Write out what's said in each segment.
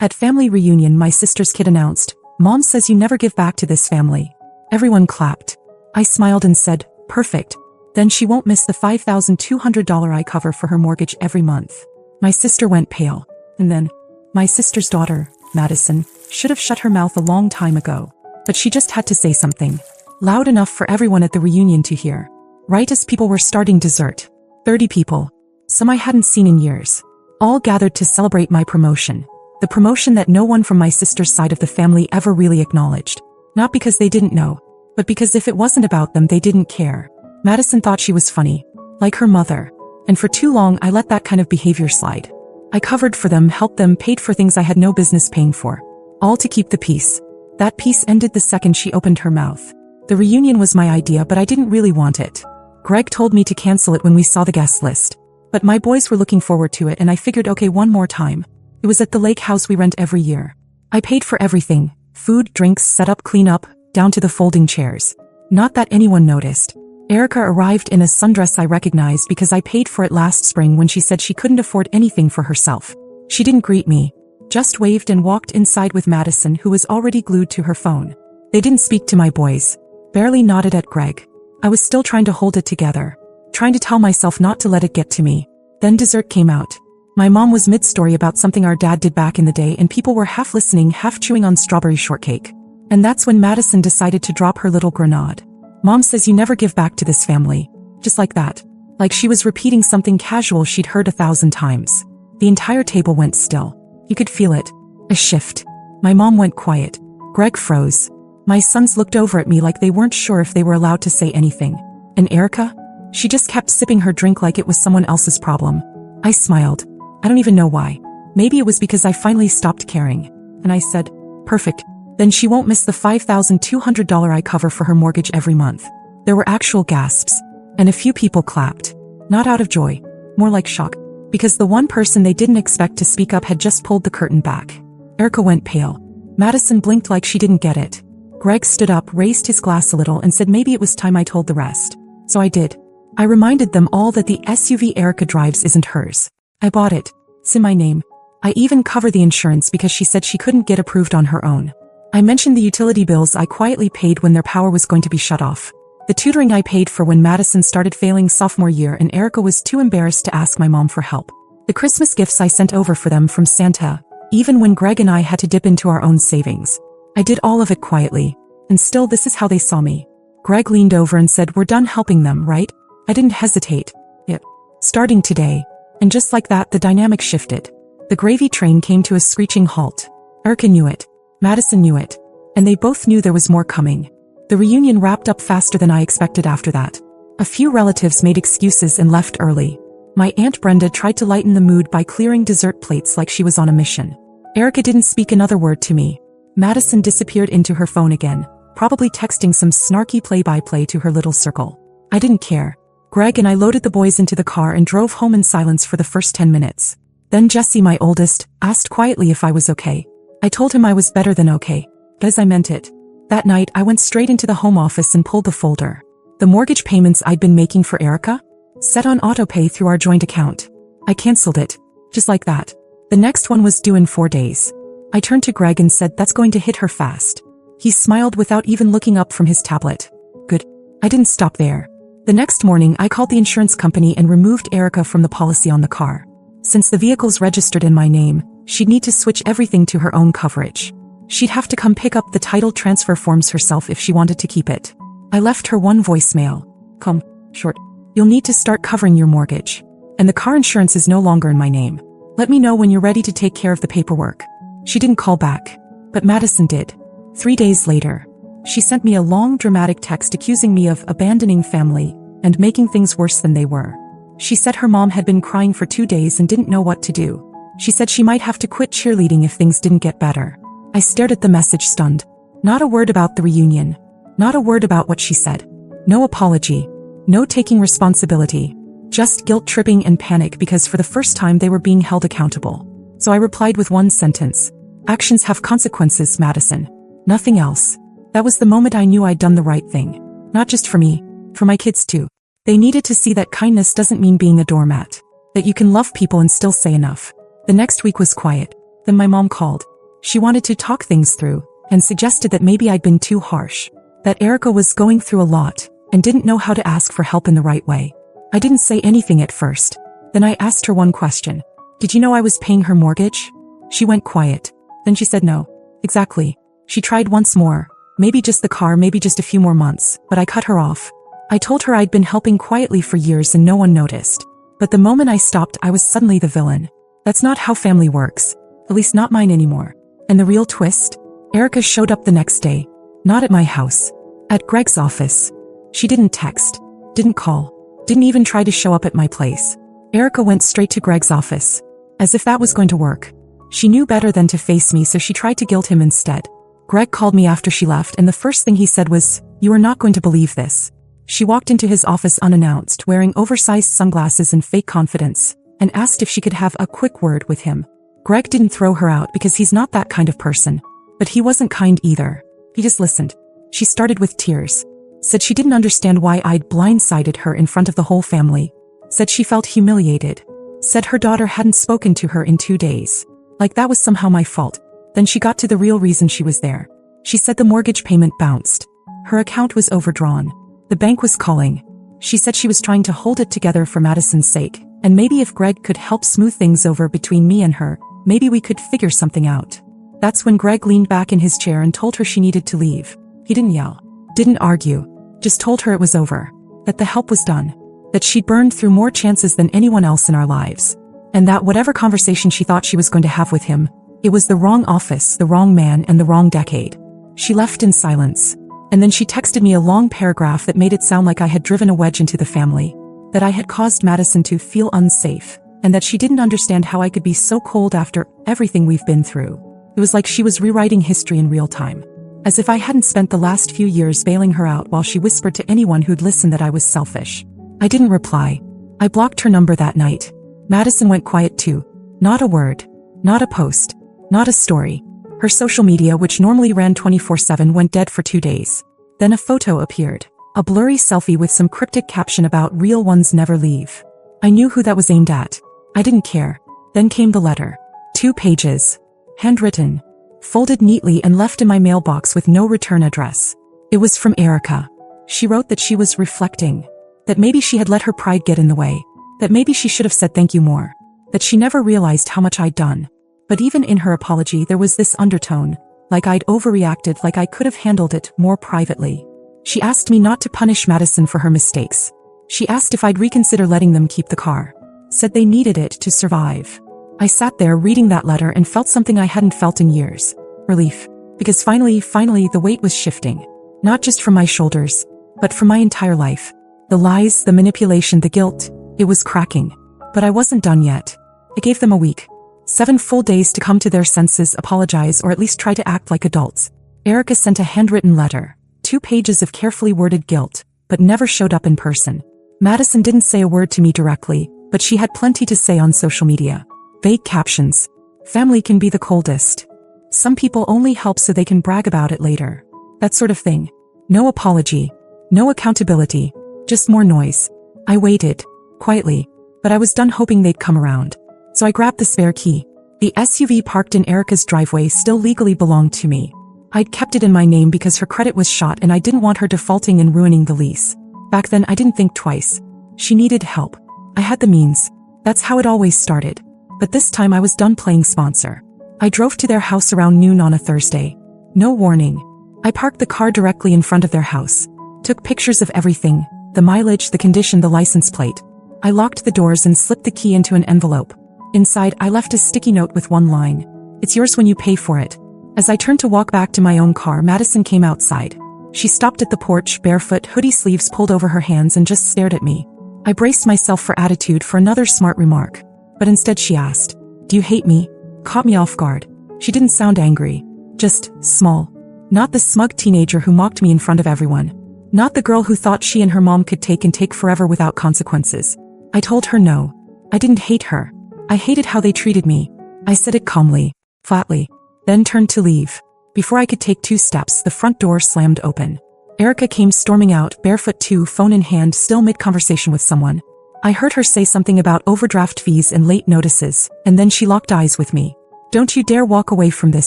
At family reunion, my sister's kid announced, "Mom says you never give back to this family." Everyone clapped. I smiled and said, "Perfect. Then she won't miss the $5,200 I cover for her mortgage every month." My sister went pale. And then, my sister's daughter, Madison, should have shut her mouth a long time ago. But she just had to say something. Loud enough for everyone at the reunion to hear. Right as people were starting dessert. 30 people. Some I hadn't seen in years. All gathered to celebrate my promotion. The promotion that no one from my sister's side of the family ever really acknowledged. Not because they didn't know, but because if it wasn't about them, they didn't care. Madison thought she was funny. Like her mother. And for too long, I let that kind of behavior slide. I covered for them, helped them, paid for things I had no business paying for. All to keep the peace. That peace ended the second she opened her mouth. The reunion was my idea, but I didn't really want it. Greg told me to cancel it when we saw the guest list. But my boys were looking forward to it, and I figured, okay, one more time. It was at the lake house we rent every year. I paid for everything. Food, drinks, setup, cleanup, down to the folding chairs. Not that anyone noticed. Erica arrived in a sundress I recognized because I paid for it last spring when she said she couldn't afford anything for herself. She didn't greet me. Just waved and walked inside with Madison, who was already glued to her phone. They didn't speak to my boys. Barely nodded at Greg. I was still trying to hold it together. Trying to tell myself not to let it get to me. Then dessert came out. My mom was mid-story about something our dad did back in the day, and people were half listening, half chewing on strawberry shortcake. And that's when Madison decided to drop her little grenade. "Mom says you never give back to this family." Just like that. Like she was repeating something casual she'd heard 1,000 times. The entire table went still. You could feel it. A shift. My mom went quiet. Greg froze. My sons looked over at me like they weren't sure if they were allowed to say anything. And Erica? She just kept sipping her drink like it was someone else's problem. I smiled. I don't even know why. Maybe it was because I finally stopped caring. And I said, "Perfect. Then she won't miss the $5,200 I cover for her mortgage every month." There were actual gasps. And a few people clapped. Not out of joy. More like shock. Because the one person they didn't expect to speak up had just pulled the curtain back. Erica went pale. Madison blinked like she didn't get it. Greg stood up, raised his glass a little, and said maybe it was time I told the rest. So I did. I reminded them all that the SUV Erica drives isn't hers. I bought it. It's in my name. I even cover the insurance because she said she couldn't get approved on her own. I mentioned the utility bills I quietly paid when their power was going to be shut off. The tutoring I paid for when Madison started failing sophomore year and Erica was too embarrassed to ask my mom for help. The Christmas gifts I sent over for them from Santa, even when Greg and I had to dip into our own savings. I did all of it quietly. And still, this is how they saw me. Greg leaned over and said, "We're done helping them, right?" I didn't hesitate. Yep. Starting today. And just like that, the dynamic shifted. The gravy train came to a screeching halt. Erica knew it. Madison knew it. And they both knew there was more coming. The reunion wrapped up faster than I expected after that. A few relatives made excuses and left early. My Aunt Brenda tried to lighten the mood by clearing dessert plates like she was on a mission. Erica didn't speak another word to me. Madison disappeared into her phone again, probably texting some snarky play-by-play to her little circle. I didn't care. Greg and I loaded the boys into the car and drove home in silence for the first 10 minutes. Then Jesse, my oldest, asked quietly if I was okay. I told him I was better than okay. Because I meant it. That night, I went straight into the home office and pulled the folder. The mortgage payments I'd been making for Erica? Set on autopay through our joint account. I canceled it. Just like that. The next one was due in 4 days. I turned to Greg and said, "That's going to hit her fast." He smiled without even looking up from his tablet. Good. I didn't stop there. The next morning, I called the insurance company and removed Erica from the policy on the car. Since the vehicle's registered in my name, she'd need to switch everything to her own coverage. She'd have to come pick up the title transfer forms herself if she wanted to keep it. I left her one voicemail. "Come, short. You'll need to start covering your mortgage. And the car insurance is no longer in my name. Let me know when you're ready to take care of the paperwork." She didn't call back. But Madison did. 3 days later. She sent me a long dramatic text accusing me of abandoning family and making things worse than they were. She said her mom had been crying for 2 days and didn't know what to do. She said she might have to quit cheerleading if things didn't get better. I stared at the message stunned. Not a word about the reunion. Not a word about what she said. No apology. No taking responsibility. Just guilt-tripping and panic because for the first time they were being held accountable. So I replied with one sentence. "Actions have consequences, Madison. Nothing else." That was the moment I knew I'd done the right thing. Not just for me. For my kids too. They needed to see that kindness doesn't mean being a doormat. That you can love people and still say enough. The next week was quiet. Then my mom called. She wanted to talk things through and suggested that maybe I'd been too harsh, that Erica was going through a lot and didn't know how to ask for help in the right way. I didn't say anything at first. Then I asked her one question. Did you know I was paying her mortgage? She went quiet. Then she said no. Exactly. She tried once more. Maybe just the car, maybe just a few more months, but I cut her off. I told her I'd been helping quietly for years and no one noticed. But the moment I stopped, I was suddenly the villain. That's not how family works. At least not mine anymore. And the real twist? Erica showed up the next day. Not at my house. At Greg's office. She didn't text. Didn't call. Didn't even try to show up at my place. Erica went straight to Greg's office. As if that was going to work. She knew better than to face me, so she tried to guilt him instead. Greg called me after she left, and the first thing he said was, "You are not going to believe this." She walked into his office unannounced, wearing oversized sunglasses and fake confidence, and asked if she could have a quick word with him. Greg didn't throw her out because he's not that kind of person. But he wasn't kind either. He just listened. She started with tears. Said she didn't understand why I'd blindsided her in front of the whole family. Said she felt humiliated. Said her daughter hadn't spoken to her in 2 days. Like that was somehow my fault. Then she got to the real reason she was there. She said the mortgage payment bounced. Her account was overdrawn. The bank was calling. She said she was trying to hold it together for Madison's sake, and maybe if Greg could help smooth things over between me and her, maybe we could figure something out. That's when Greg leaned back in his chair and told her she needed to leave. He didn't yell. Didn't argue. Just told her it was over. That the help was done. That she'd burned through more chances than anyone else in our lives. And that whatever conversation she thought she was going to have with him, it was the wrong office, the wrong man, and the wrong decade. She left in silence. And then she texted me a long paragraph that made it sound like I had driven a wedge into the family. That I had caused Madison to feel unsafe. And that she didn't understand how I could be so cold after everything we've been through. It was like she was rewriting history in real time. As if I hadn't spent the last few years bailing her out while she whispered to anyone who'd listen that I was selfish. I didn't reply. I blocked her number that night. Madison went quiet too. Not a word. Not a post. Not a story. Her social media, which normally ran 24/7, went dead for 2 days. Then a photo appeared. A blurry selfie with some cryptic caption about "real ones never leave." I knew who that was aimed at. I didn't care. Then came the letter. 2 pages. Handwritten. Folded neatly and left in my mailbox with no return address. It was from Erica. She wrote that she was reflecting. That maybe she had let her pride get in the way. That maybe she should have said thank you more. That she never realized how much I'd done. But even in her apology there was this undertone. Like I'd overreacted, like I could have handled it more privately. She asked me not to punish Madison for her mistakes. She asked if I'd reconsider letting them keep the car. Said they needed it to survive. I sat there reading that letter and felt something I hadn't felt in years. Relief. Because finally, the weight was shifting. Not just from my shoulders, but from my entire life. The lies, the manipulation, the guilt, it was cracking. But I wasn't done yet. I gave them a week. 7 full days to come to their senses, apologize, or at least try to act like adults. Erica sent a handwritten letter. 2 pages of carefully worded guilt, but never showed up in person. Madison didn't say a word to me directly, but she had plenty to say on social media. Vague captions. Family can be the coldest. Some people only help so they can brag about it later. That sort of thing. No apology. No accountability. Just more noise. I waited. Quietly. But I was done hoping they'd come around. So I grabbed the spare key. The SUV parked in Erica's driveway still legally belonged to me. I'd kept it in my name because her credit was shot and I didn't want her defaulting and ruining the lease. Back then I didn't think twice. She needed help. I had the means. That's how it always started. But this time I was done playing sponsor. I drove to their house around noon on a Thursday. No warning. I parked the car directly in front of their house. Took pictures of everything, the mileage, the condition, the license plate. I locked the doors and slipped the key into an envelope. Inside, I left a sticky note with one line. "It's yours when you pay for it." As I turned to walk back to my own car, Madison came outside. She stopped at the porch, barefoot, hoodie sleeves pulled over her hands, and just stared at me. I braced myself for attitude for another smart remark. But instead she asked, "Do you hate me?" Caught me off guard. She didn't sound angry. Just small. Not the smug teenager who mocked me in front of everyone. Not the girl who thought she and her mom could take forever without consequences. I told her no. I didn't hate her. I hated how they treated me. I said it calmly, flatly, then turned to leave. Before I could take 2 steps, the front door slammed open. Erica came storming out, barefoot too, phone in hand, still mid-conversation with someone. I heard her say something about overdraft fees and late notices, and then she locked eyes with me. Don't you dare walk away from this,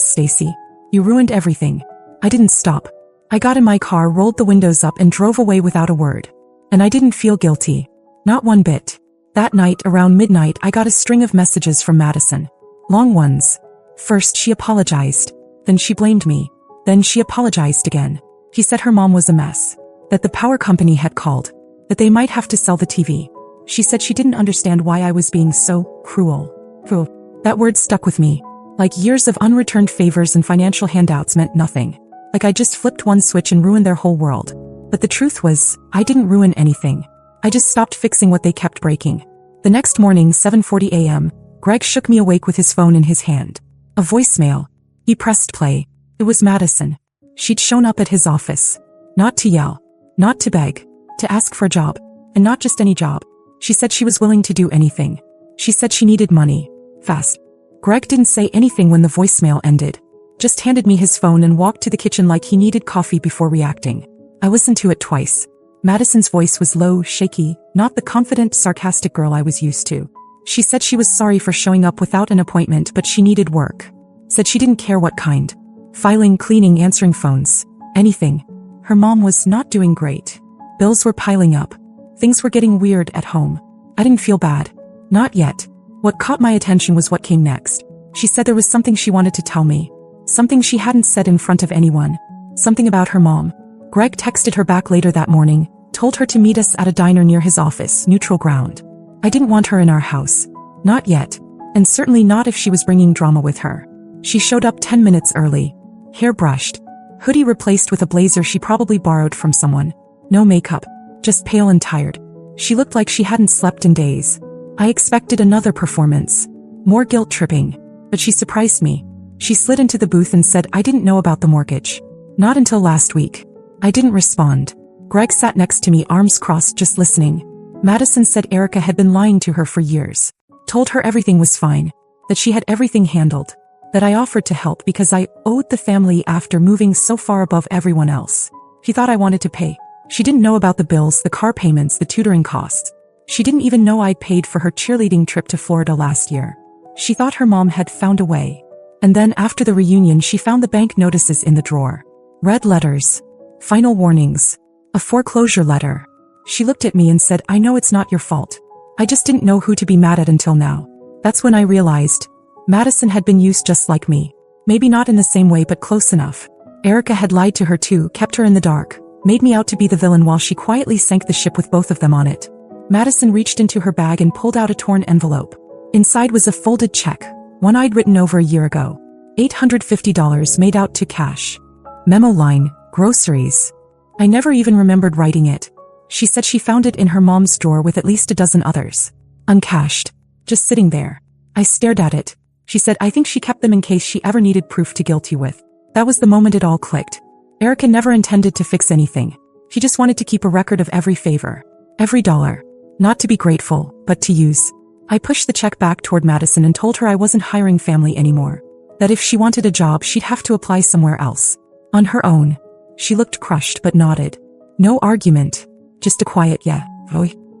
Stacy. You ruined everything. I didn't stop. I got in my car, rolled the windows up and drove away without a word. And I didn't feel guilty. Not one bit. That night, around midnight, I got a string of messages from Madison. Long ones. First, she apologized. Then she blamed me. Then she apologized again. She said her mom was a mess. That the power company had called. That they might have to sell the TV. She said she didn't understand why I was being so cruel. Cruel. That word stuck with me. Like years of unreturned favors and financial handouts meant nothing. Like I just flipped one switch and ruined their whole world. But the truth was, I didn't ruin anything. I just stopped fixing what they kept breaking. The next morning, 7:40 a.m., Greg shook me awake with his phone in his hand. A voicemail. He pressed play. It was Madison. She'd shown up at his office. Not to yell. Not to beg. To ask for a job. And not just any job. She said she was willing to do anything. She said she needed money. Fast. Greg didn't say anything when the voicemail ended. Just handed me his phone and walked to the kitchen like he needed coffee before reacting. I listened to it twice. Madison's voice was low, shaky, not the confident, sarcastic girl I was used to. She said she was sorry for showing up without an appointment, but she needed work. Said she didn't care what kind. Filing, cleaning, answering phones. Anything. Her mom was not doing great. Bills were piling up. Things were getting weird at home. I didn't feel bad. Not yet. What caught my attention was what came next. She said there was something she wanted to tell me. Something she hadn't said in front of anyone. Something about her mom. Greg texted her back later that morning, told her to meet us at a diner near his office, neutral ground. I didn't want her in our house. Not yet. And certainly not if she was bringing drama with her. She showed up 10 minutes early. Hair brushed. Hoodie replaced with a blazer she probably borrowed from someone. No makeup. Just pale and tired. She looked like she hadn't slept in days. I expected another performance. More guilt-tripping. But she surprised me. She slid into the booth and said I didn't know about the mortgage. Not until last week. I didn't respond. Greg sat next to me, arms crossed, just listening. Madison said Erica had been lying to her for years. Told her everything was fine. That she had everything handled. That I offered to help because I owed the family after moving so far above everyone else. She thought I wanted to pay. She didn't know about the bills, the car payments, the tutoring costs. She didn't even know I'd paid for her cheerleading trip to Florida last year. She thought her mom had found a way. And then after the reunion she found the bank notices in the drawer. Red letters. Final warnings. A foreclosure letter. She looked at me and said, I know it's not your fault. I just didn't know who to be mad at until now. That's when I realized. Madison had been used just like me. Maybe not in the same way, but close enough. Erica had lied to her too, kept her in the dark. Made me out to be the villain while she quietly sank the ship with both of them on it. Madison reached into her bag and pulled out a torn envelope. Inside was a folded check. One I'd written over a year ago. $850 made out to cash. Memo line, groceries. I never even remembered writing it. She said she found it in her mom's drawer with at least a dozen others. Uncashed. Just sitting there. I stared at it. She said I think she kept them in case she ever needed proof to guilt you with. That was the moment it all clicked. Erica never intended to fix anything. She just wanted to keep a record of every favor. Every dollar. Not to be grateful, but to use. I pushed the check back toward Madison and told her I wasn't hiring family anymore. That if she wanted a job she'd have to apply somewhere else. On her own. She looked crushed but nodded. No argument. Just a quiet yeah.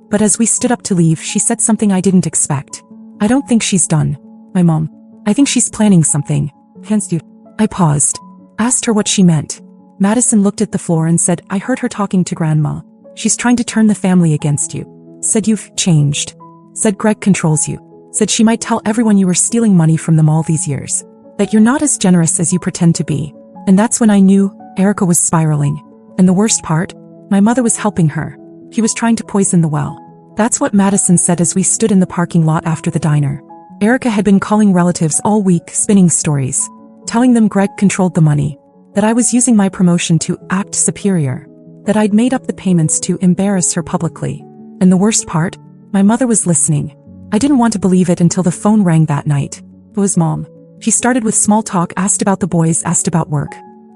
But as we stood up to leave she said something I didn't expect. I don't think she's done. My mom. I think she's planning something. Hence you. I paused. Asked her what she meant. Madison looked at the floor and said, I heard her talking to Grandma. She's trying to turn the family against you. Said you've changed. Said Greg controls you. Said she might tell everyone you were stealing money from them all these years. That you're not as generous as you pretend to be. And that's when I knew Erica was spiraling. And the worst part? My mother was helping her. He was trying to poison the well. That's what Madison said as we stood in the parking lot after the diner. Erica had been calling relatives all week, spinning stories. Telling them Greg controlled the money. That I was using my promotion to act superior. That I'd made up the payments to embarrass her publicly. And the worst part? My mother was listening. I didn't want to believe it until the phone rang that night. It was Mom. She started with small talk, asked about the boys, asked about work.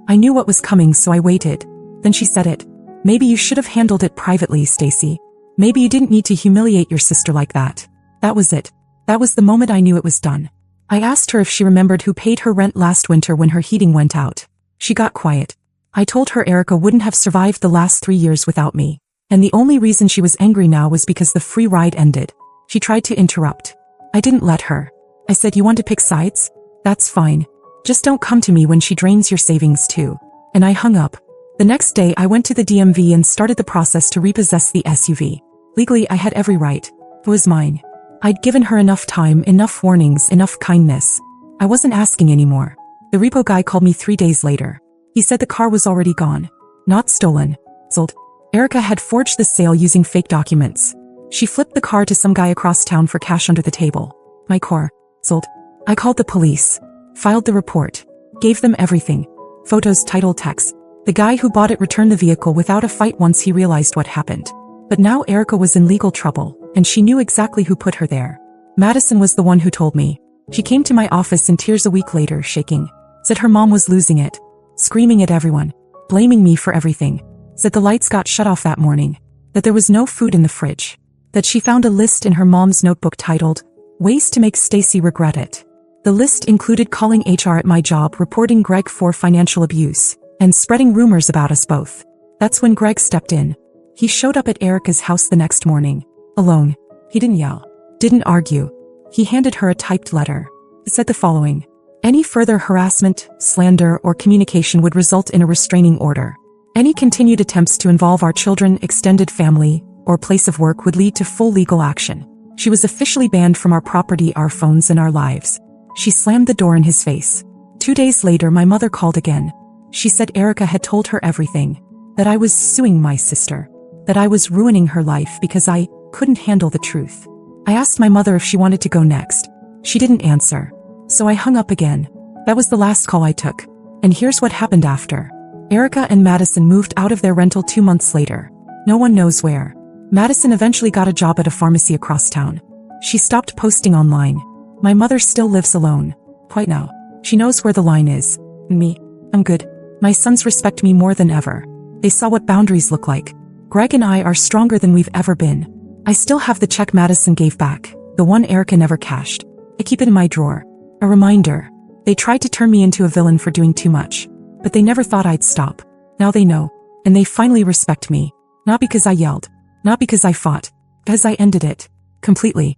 I knew what was coming, so I waited. Then she said it. Maybe you should have handled it privately, Stacy. Maybe you didn't need to humiliate your sister like that. That was it. That was the moment I knew it was done. I asked her if she remembered who paid her rent last winter when her heating went out. She got quiet. I told her Erica wouldn't have survived the last 3 years without me. And the only reason she was angry now was because the free ride ended. She tried to interrupt. I didn't let her. I said, you want to pick sides? That's fine. Just don't come to me when she drains your savings too. And I hung up. The next day I went to the DMV and started the process to repossess the SUV. Legally I had every right. It was mine. I'd given her enough time, enough warnings, enough kindness. I wasn't asking anymore. The repo guy called me 3 days later. He said the car was already gone. Not stolen. Sold. Erica had forged the sale using fake documents. She flipped the car to some guy across town for cash under the table. My car. Sold. I called the police. Filed the report. Gave them everything. Photos, title, text. The guy who bought it returned the vehicle without a fight once he realized what happened. But now Erica was in legal trouble, and she knew exactly who put her there. Madison was the one who told me. She came to my office in tears a week later, shaking. Said her mom was losing it. Screaming at everyone. Blaming me for everything. Said the lights got shut off that morning. That there was no food in the fridge. That she found a list in her mom's notebook titled, "Ways to Make Stacy Regret It." The list included calling HR at my job, reporting Greg for financial abuse, and spreading rumors about us both. That's when Greg stepped in. He showed up at Erica's house the next morning. Alone. He didn't yell. Didn't argue. He handed her a typed letter. It said the following. Any further harassment, slander, or communication would result in a restraining order. Any continued attempts to involve our children, extended family, or place of work would lead to full legal action. She was officially banned from our property, our phones, and our lives. She slammed the door in his face. 2 days later, my mother called again. She said Erica had told her everything. That I was suing my sister. That I was ruining her life because I couldn't handle the truth. I asked my mother if she wanted to go next. She didn't answer. So I hung up again. That was the last call I took. And here's what happened after. Erica and Madison moved out of their rental 2 months later. No one knows where. Madison eventually got a job at a pharmacy across town. She stopped posting online. My mother still lives alone. Quite now. She knows where the line is. Me. I'm good. My sons respect me more than ever. They saw what boundaries look like. Greg and I are stronger than we've ever been. I still have the check Madison gave back, the one Erica never cashed. I keep it in my drawer. A reminder. They tried to turn me into a villain for doing too much. But they never thought I'd stop. Now they know. And they finally respect me. Not because I yelled. Not because I fought. Because I ended it. Completely.